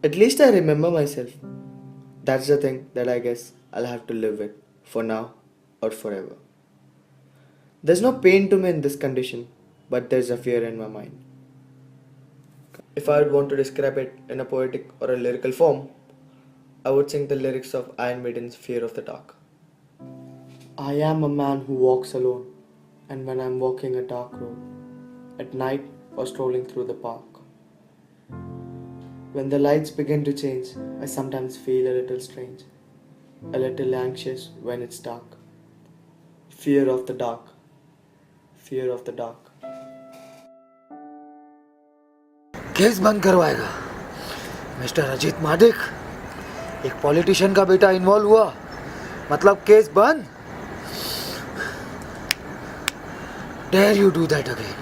At least I remember myself. That's the thing that I guess I'll have to live with for now or forever. There's no pain to me in this condition, but there's a fear in my mind. If I would want to describe it in a poetic or a lyrical form, I would sing the lyrics of Iron Maiden's Fear of the Dark. I am a man who walks alone, and when I'm walking a dark road, at night or strolling through the park, when the lights begin to change, I sometimes feel a little strange, a little anxious when it's dark. Fear of the dark, fear of the dark. Case बंद करवाएगा mister Ajit Madik. एक politician का बेटा involve हुआ, मतलब case बंद। Dare you do that again?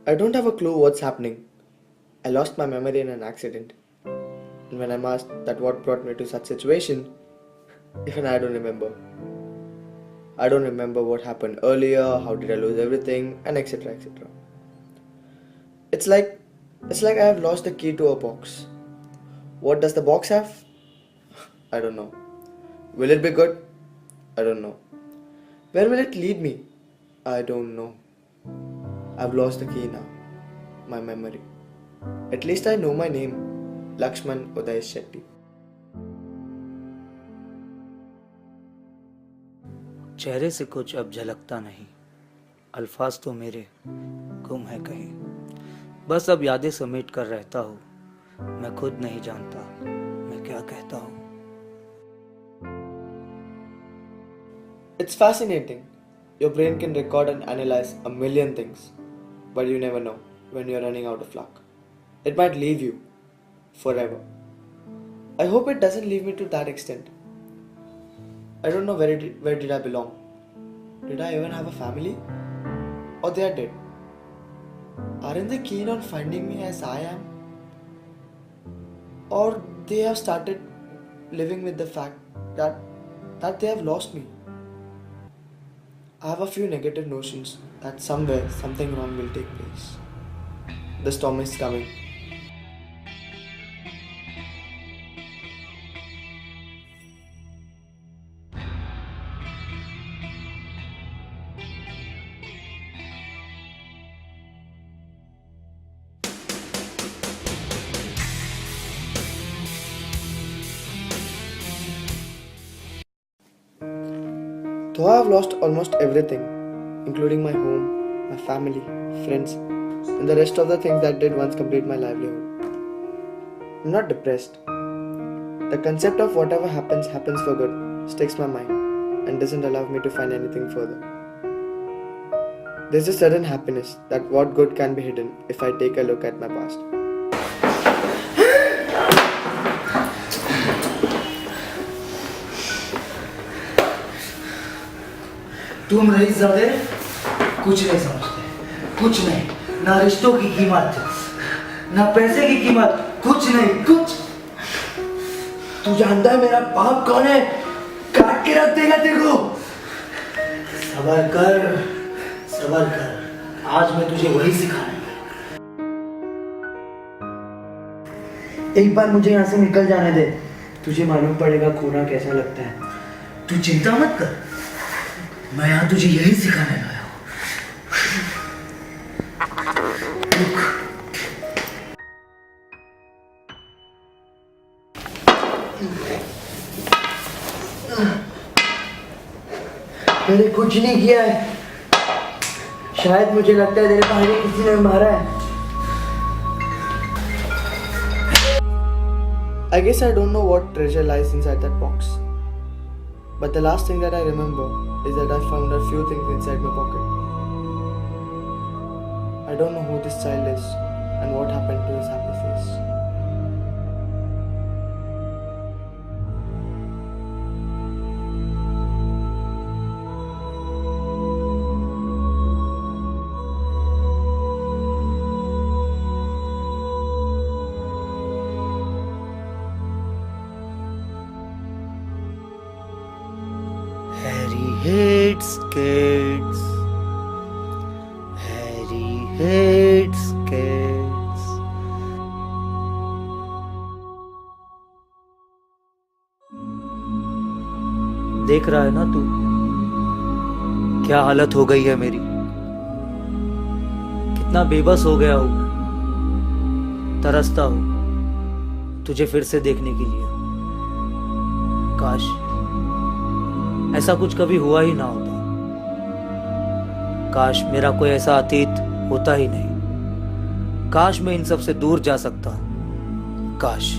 I don't have a clue what's happening. I lost my memory in an accident. And when I'm asked that what brought me to such situation, even I don't remember. I don't remember what happened earlier, how did I lose everything, and etc. etc. It's like I have lost the key to a box. What does the box have? I don't know. Will it be good? I don't know. Where will it lead me? I don't know. I've lost the key now. My memory. At least I know my name. Lakshman Uday Shetty. चेहरे से कुछ अब झलकता नहीं, अल्फाज तो मेरे गुम है कहीं। बस अब यादें समेट कर रहता हूँ, मैं खुद नहीं जानता मैं क्या कहता हूँ। It's fascinating. Your brain can record and analyze a million things, but you never know when you're running out of luck. It might leave you forever. I hope it doesn't leave me to that extent. I don't know where did I belong. Did I even have a family? Or they are dead? Aren't they keen on finding me as I am? Or they have started living with the fact that they have lost me. I have a few negative notions that somewhere something wrong will take place. The storm is coming. Though I have lost almost everything, including my home, my family, friends, and the rest of the things that did once complete my livelihood, I'm not depressed. The concept of whatever happens for good sticks my mind and doesn't allow me to find anything further. There's a sudden happiness that what good can be hidden if I take a look at my past. तुम रईसज़ादे कुछ नहीं समझते, कुछ नहीं, ना रिश्तों की कीमत, ना पैसे की कीमत, कुछ नहीं, कुछ। तू जानता है मेरा बाप कौन है? काट के रख देगा तेरे को। सबर कर, सबर कर, आज मैं तुझे वही सिखाऊंगा। एक बार मुझे यहाँ से निकल जाने दे, तुझे मालूम पड़ेगा खोना कैसा लगता है। तू चिंता मत कर, मैं यहाँ तुझे यही सिखाने लाया हूँ। मैंने कुछ नहीं किया है, शायद मुझे लगता है तेरे पहले किसी ने मारा है। I guess I don't know what treasure lies inside that box. But the last thing that I remember is that I found a few things inside my pocket. I don't know who this child is and what happened to his happy face. Harry hates kids. Harry hates kids. देख रहा है ना तू, क्या हालत हो गई है मेरी, कितना बेबस हो गया हूं, तरसता हूं तुझे फिर से देखने के लिए। काश ऐसा कुछ कभी हुआ ही ना होता, काश मेरा कोई ऐसा अतीत होता ही नहीं, काश मैं इन सब से दूर जा सकता, काश।